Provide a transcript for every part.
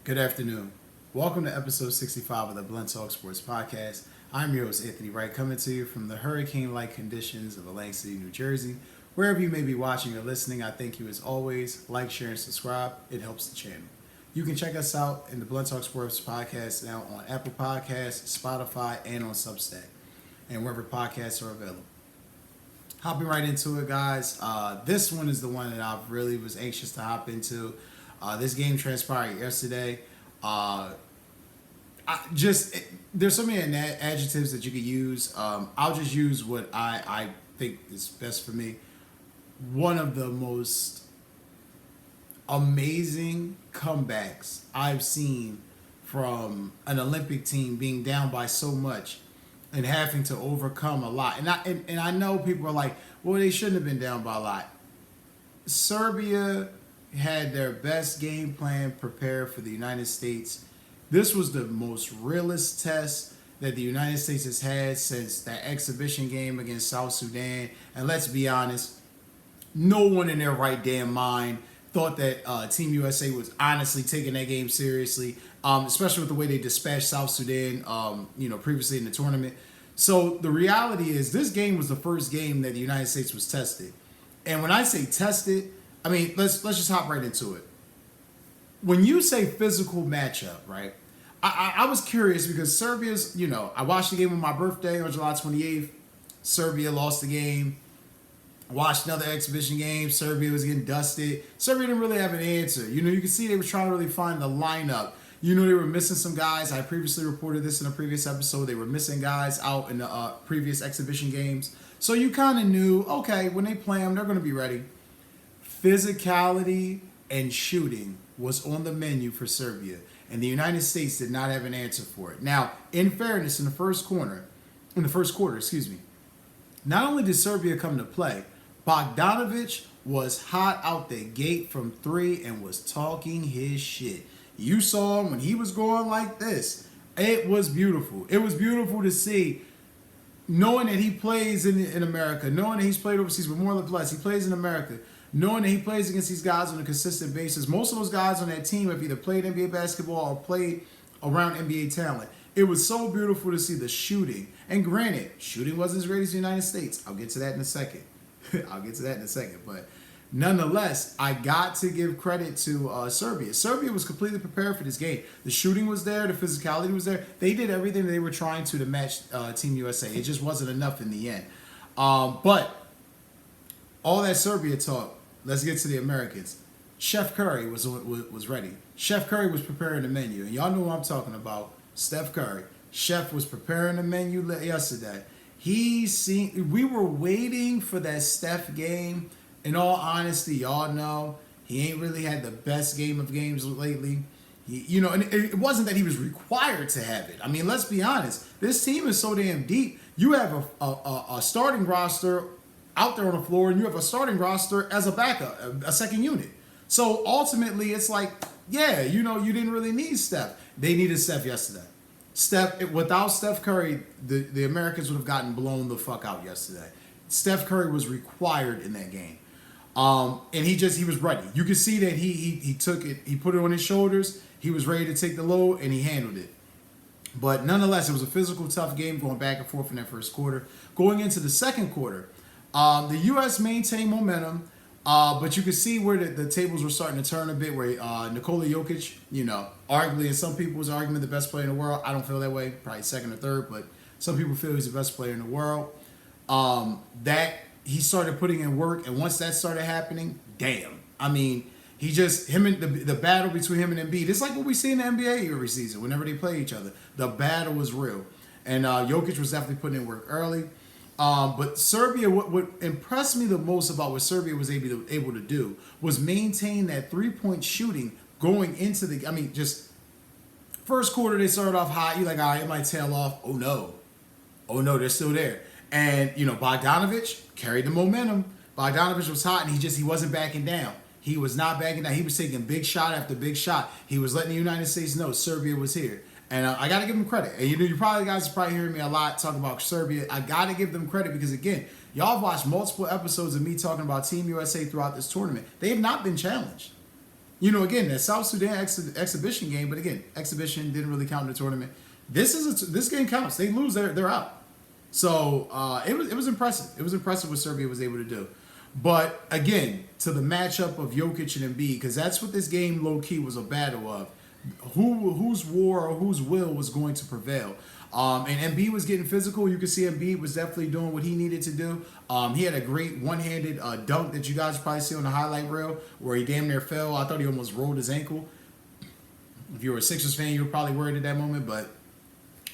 Good afternoon. Welcome to episode 65 of the Blunt Talk Sports Podcast. I'm your host, Anthony Wright, coming to you from the hurricane-like conditions of Atlantic City, New Jersey. Wherever you may be watching or listening, I thank you as always. Like, share, and subscribe. It helps the channel. You can check us out in the Blunt Talk Sports Podcast now on Apple Podcasts, Spotify, and on Substack, and wherever podcasts are available. Hopping right into it, guys. This one is the one that I really was anxious to hop into. This game transpired yesterday. There's so many adjectives that you could use. I'll just use what I think is best for me. One of the most amazing comebacks I've seen from an Olympic team being down by so much and having to overcome a lot. And I know people are like, well, they shouldn't have been down by a lot. Serbia had their best game plan prepared for the United States. This was the most realist test that the United States has had since that exhibition game against South Sudan. And let's be honest, no one in their right damn mind thought that Team USA was honestly taking that game seriously, especially with the way they dispatched South Sudan, previously in the tournament. So the reality is this game was the first game that the United States was tested. And when I say tested, I mean, let's just hop right into it. When you say physical matchup, right, I was curious because Serbia's, I watched the game on my birthday on July 28th. Serbia lost the game. Watched another exhibition game. Serbia was getting dusted. Serbia didn't really have an answer. You can see they were trying to really find the lineup. They were missing some guys. I previously reported this in a previous episode. They were missing guys out in the previous exhibition games. So you kind of knew, okay, when they play them, they're going to be ready. Physicality and shooting was on the menu for Serbia, and the United States did not have an answer for it. Now, in fairness, in the first quarter, not only did Serbia come to play, Bogdanovic was hot out the gate from three and was talking his shit. You saw him when he was going like this. It was beautiful. It was beautiful to see, knowing that he plays in America, knowing that he's played overseas, but more than less, he plays in America. Knowing that he plays against these guys on a consistent basis. Most of those guys on that team have either played NBA basketball or played around NBA talent. It was so beautiful to see the shooting. And granted, shooting wasn't as great as the United States. I'll get to that in a second. But nonetheless, I got to give credit to Serbia. Serbia was completely prepared for this game. The shooting was there. The physicality was there. They did everything they were trying to match Team USA. It just wasn't enough in the end. But all that Serbia talk, let's get to the Americans. Chef Curry was ready. Chef Curry was preparing the menu. And y'all know what I'm talking about. Steph Curry. Chef was preparing the menu yesterday. We were waiting for that Steph game. In all honesty, y'all know he ain't really had the best game of games lately. And it wasn't that he was required to have it. I mean, let's be honest. This team is so damn deep. You have a starting roster out there on the floor, and you have a starting roster as a backup, a second unit. So ultimately, it's like, yeah, you didn't really need Steph. They needed Steph yesterday. Without Steph Curry, the Americans would have gotten blown the fuck out yesterday. Steph Curry was required in that game. And he was ready. You could see that he took it, he put it on his shoulders, he was ready to take the load, and he handled it. But nonetheless, it was a physical, tough game going back and forth in that first quarter. Going into the second quarter, the U.S. maintained momentum, but you could see where the tables were starting to turn a bit, where Nikola Jokic, arguably in some people's argument, the best player in the world. I don't feel that way, probably second or third, but some people feel he's the best player in the world. That he started putting in work, and once that started happening, damn. I mean, the battle between him and Embiid, it's like what we see in the NBA every season, whenever they play each other. The battle was real. And Jokic was definitely putting in work early. But Serbia, what impressed me the most about what Serbia was able to do was maintain that three-point shooting going into just first quarter, they started off hot. You're like, all right, it might tail off. Oh, no, they're still there. And, Bogdanovic carried the momentum. Bogdanovic was hot, and he wasn't backing down. He was not backing down. He was taking big shot after big shot. He was letting the United States know Serbia was here. And I got to give them credit. And you guys are probably hearing me a lot talking about Serbia. I got to give them credit because, again, y'all have watched multiple episodes of me talking about Team USA throughout this tournament. They have not been challenged. Again, that South Sudan exhibition game, but again, exhibition didn't really count in the tournament. This game counts. They lose, they're out. So it was impressive. It was impressive what Serbia was able to do. But again, to the matchup of Jokic and Embiid, because that's what this game low key was a battle of. Whose war or whose will was going to prevail. And Embiid was getting physical. You could see Embiid was definitely doing what he needed to do. He had a great one-handed dunk that you guys probably see on the highlight reel where he damn near fell. I thought he almost rolled his ankle. If you were a Sixers fan, you were probably worried at that moment, but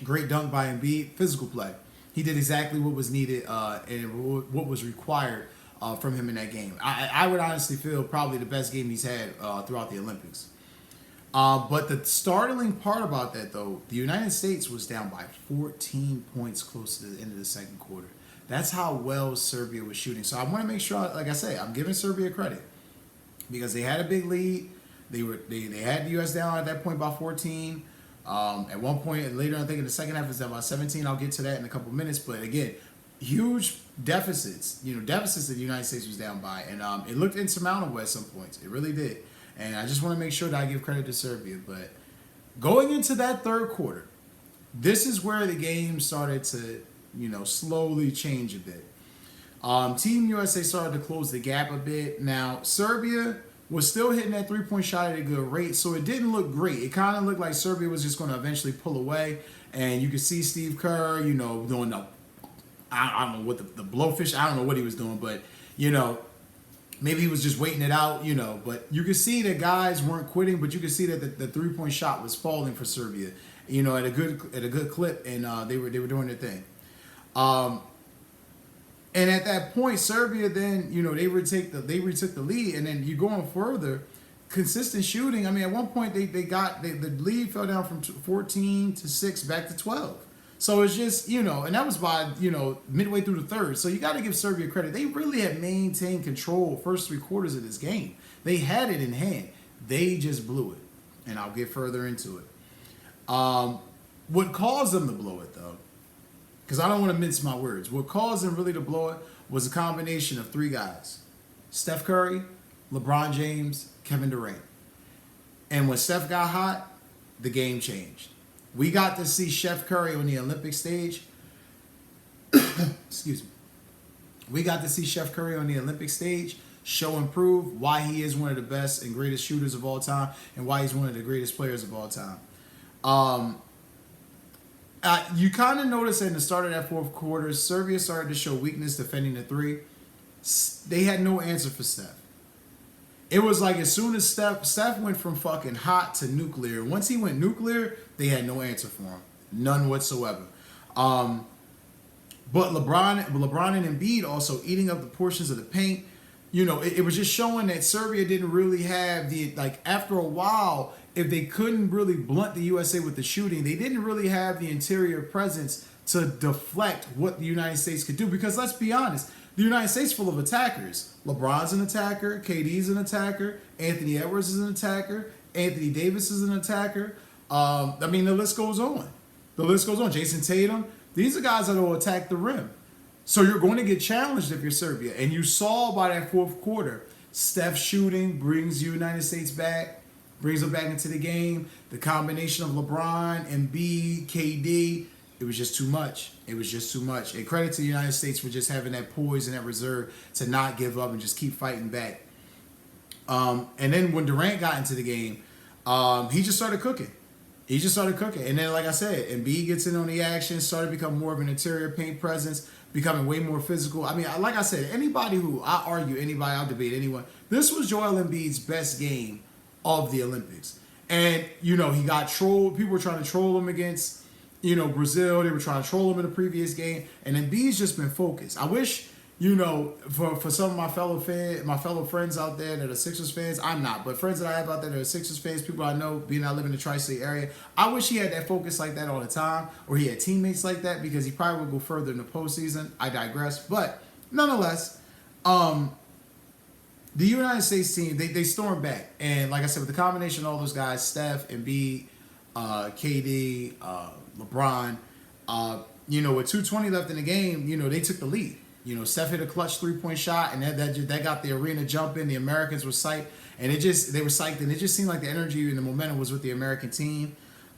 great dunk by Embiid. Physical play. He did exactly what was needed and what was required from him in that game. I would honestly feel probably the best game he's had throughout the Olympics. But the startling part about that, though, the United States was down by 14 points close to the end of the second quarter. That's how well Serbia was shooting. So I want to make sure, like I say, I'm giving Serbia credit because they had a big lead. They had the U.S. down at that point by 14. At one point later, I think in the second half, it's down by 17. I'll get to that in a couple minutes. But again, huge deficits. Deficits that the United States was down by, and it looked insurmountable at some points. It really did. And I just want to make sure that I give credit to Serbia. But going into that third quarter, this is where the game started to, slowly change a bit. Team USA started to close the gap a bit. Now, Serbia was still hitting that three-point shot at a good rate, so it didn't look great. It kind of looked like Serbia was just going to eventually pull away. And you could see Steve Kerr, doing the, I don't know what the blowfish, I don't know what he was doing, but, maybe he was just waiting it out, But you could see that guys weren't quitting, but you could see that the three-point shot was falling for Serbia, at a good clip, and they were doing their thing. And at that point, Serbia then, they retook the lead, and then you going further, consistent shooting. I mean, at one point the lead fell down from 14 to 6 back to 12. So it's just, and that was by, midway through the third. So you got to give Serbia credit. They really had maintained control first three quarters of this game. They had it in hand. They just blew it. And I'll get further into it. What caused them to blow it, though, because I don't want to mince my words. What caused them really to blow it was a combination of three guys. Steph Curry, LeBron James, Kevin Durant. And when Steph got hot, the game changed. We got to see Chef Curry on the Olympic stage. Excuse me. We got to see Chef Curry on the Olympic stage show and prove why he is one of the best and greatest shooters of all time and why he's one of the greatest players of all time. You kind of noticed in the start of that fourth quarter, Serbia started to show weakness defending the three. They had no answer for Steph. It was like as soon as Steph went from fucking hot to nuclear. Once he went nuclear, they had no answer for him. None whatsoever. But LeBron and Embiid also eating up the portions of the paint. It was just showing that Serbia didn't really have after a while, if they couldn't really blunt the USA with the shooting, they didn't really have the interior presence to deflect what the United States could do. Because let's be honest, the United States full of attackers. LeBron's an attacker. KD's an attacker. Anthony Edwards is an attacker. Anthony Davis is an attacker. The list goes on. Jason Tatum. These are guys that will attack the rim. So you're going to get challenged if you're Serbia. And you saw by that fourth quarter, Steph shooting brings the United States back, brings them back into the game. The combination of LeBron, Embiid, KD, it was just too much. And credit to the United States for just having that poise and that reserve to not give up and just keep fighting back. And then when Durant got into the game, he just started cooking. And then, like I said, Embiid gets in on the action, started to become more of an interior paint presence, becoming way more physical. I mean, like I said, I'll debate anyone. This was Joel Embiid's best game of the Olympics. And, he got trolled. People were trying to troll him against, Brazil. They were trying to troll him in the previous game. And Embiid's just been focused. I wish, for some of my fellow friends out there that are Sixers fans, I'm not, but friends that I have out there that are Sixers fans, people I know, being I live in the tri-state area, I wish he had that focus like that all the time, or he had teammates like that, because he probably would go further in the postseason. I digress. But nonetheless, the United States team, they stormed back. And like I said, with the combination of all those guys, Steph, Embiid, KD, LeBron, with 2:20 left in the game, they took the lead. Steph hit a clutch three-point shot, and that got the arena jumping. The Americans were psyched. and they were psyched, and it just seemed like the energy and the momentum was with the American team.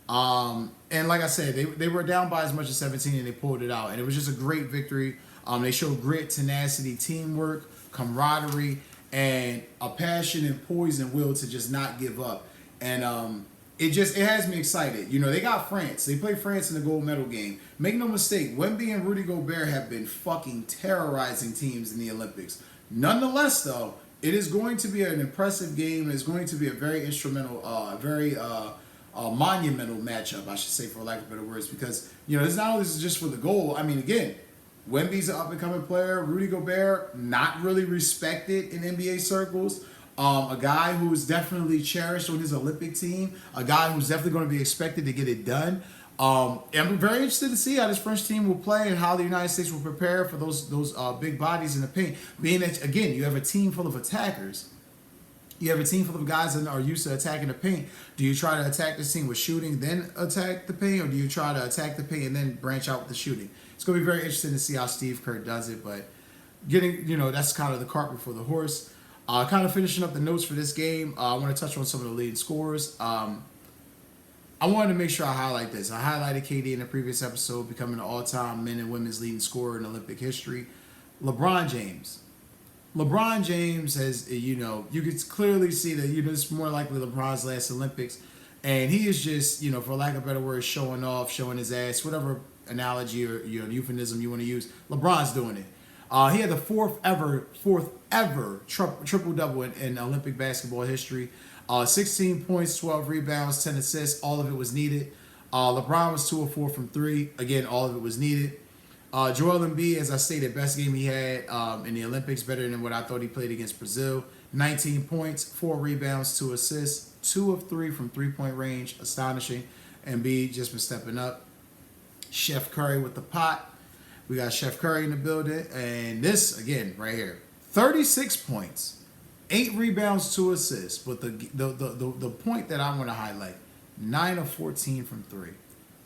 And like I said, they were down by as much as 17 and they pulled it out. And it was just a great victory. They showed grit, tenacity, teamwork, camaraderie, and a passion and poise and will to just not give up. And it has me excited. You know, they got France. They played France in the gold medal game. Make no mistake, Wemby and Rudy Gobert have been fucking terrorizing teams in the Olympics. Nonetheless, though, it is going to be an impressive game. It's going to be a very instrumental, monumental matchup, I should say, for lack of better words, because, you know, it's not only just for the goal. I mean, again, Wemby's an up-and-coming player. Rudy Gobert, not really respected in NBA circles. A guy who's definitely cherished on his Olympic team. A guy who's definitely going to be expected to get it done. I'm very interested to see how this French team will play and how the United States will prepare for those big bodies in the paint. Being that, again, you have a team full of attackers. You have a team full of guys that are used to attacking the paint. Do you try to attack this team with shooting, then attack the paint, or do you try to attack the paint and then branch out with the shooting? It's going to be very interesting to see how Steve Kerr does it, but that's kind of the cart before the horse. Kind of finishing up the notes for this game, I want to touch on some of the leading scorers. I wanted to make sure I highlight this. I highlighted KD in the previous episode, becoming the all-time men and women's leading scorer in Olympic history. LeBron James has, you could clearly see that, it's more likely LeBron's last Olympics. And he is just, for lack of better words, showing off, showing his ass, whatever analogy or euphemism you want to use. LeBron's doing it. He had the fourth ever triple-double in Olympic basketball history. 16 points, 12 rebounds, 10 assists. All of it was needed. LeBron was 2 of 4 from 3. Again, all of it was needed. Joel Embiid, as I stated, best game he had in the Olympics, better than what I thought he played against Brazil. 19 points, 4 rebounds, 2 assists, 2 of 3 from three-point range. Astonishing. Embiid just been stepping up. Chef Curry with the pot. We got Chef Curry in the building. And this, again, right here, 36 points. 8 rebounds, 2 assists. But the point that I want to highlight, 9 of 14 from 3.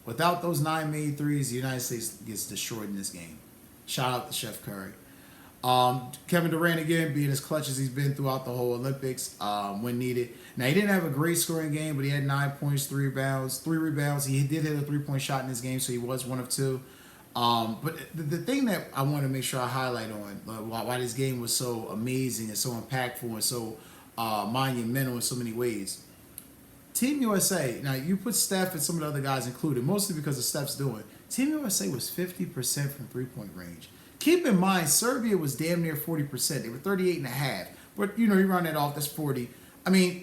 Without those 9 made threes, the United States gets destroyed in this game. Shout out to Chef Curry. Kevin Durant, again, being as clutch as he's been throughout the whole Olympics when needed. Now, he didn't have a great scoring game, but he had 9 points, 3 rebounds. He did hit a 3-point shot in this game, so he was 1 of 2. But the thing that I want to make sure I highlight on why this game was so amazing and so impactful and so monumental in so many ways. Team USA, now you put Steph and some of the other guys included, mostly because of Steph's doing. Team USA was 50% from three-point range. Keep in mind, Serbia was damn near 40%. They were 38.5. But, you run that off, that's 40. I mean,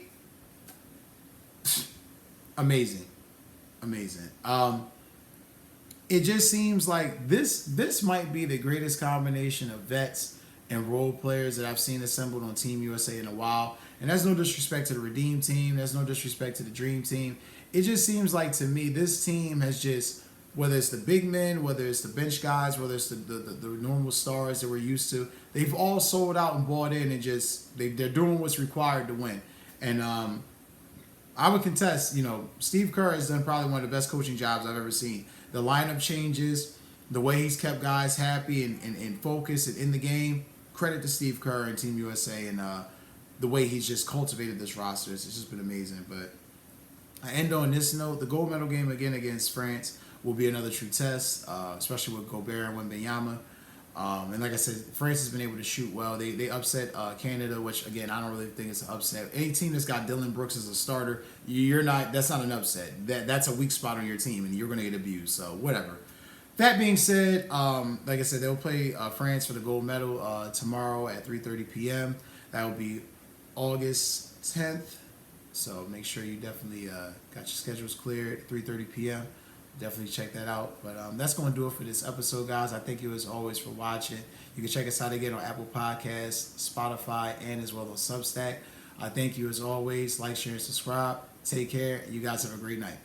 amazing. It just seems like this might be the greatest combination of vets and role players that I've seen assembled on Team USA in a while. And that's no disrespect to the Redeem team. That's no disrespect to the Dream team. It just seems like, to me, this team has just, whether it's the big men, whether it's the bench guys, whether it's the normal stars that we're used to, they've all sold out and bought in and just, they're doing what's required to win. And I would contest, Steve Kerr has done probably one of the best coaching jobs I've ever seen. The lineup changes, the way he's kept guys happy and focused and in the game. Credit to Steve Kerr and Team USA and the way he's just cultivated this roster. It's just been amazing. But I end on this note. The gold medal game again against France will be another true test, especially with Gobert and Wembanyama. And like I said, France has been able to shoot well. They upset Canada, which, again, I don't really think it's an upset. Any team that's got Dylan Brooks as a starter, that's not an upset. That's a weak spot on your team, and you're going to get abused. So whatever. That being said, like I said, they'll play France for the gold medal tomorrow at 3:30 p.m. That will be August 10th. So make sure you definitely got your schedules cleared at 3:30 p.m. Definitely check that out. But that's going to do it for this episode, guys. I thank you as always for watching. You can check us out again on Apple Podcasts, Spotify, and as well as Substack. I thank you as always. Like, share, and subscribe. Take care. You guys have a great night.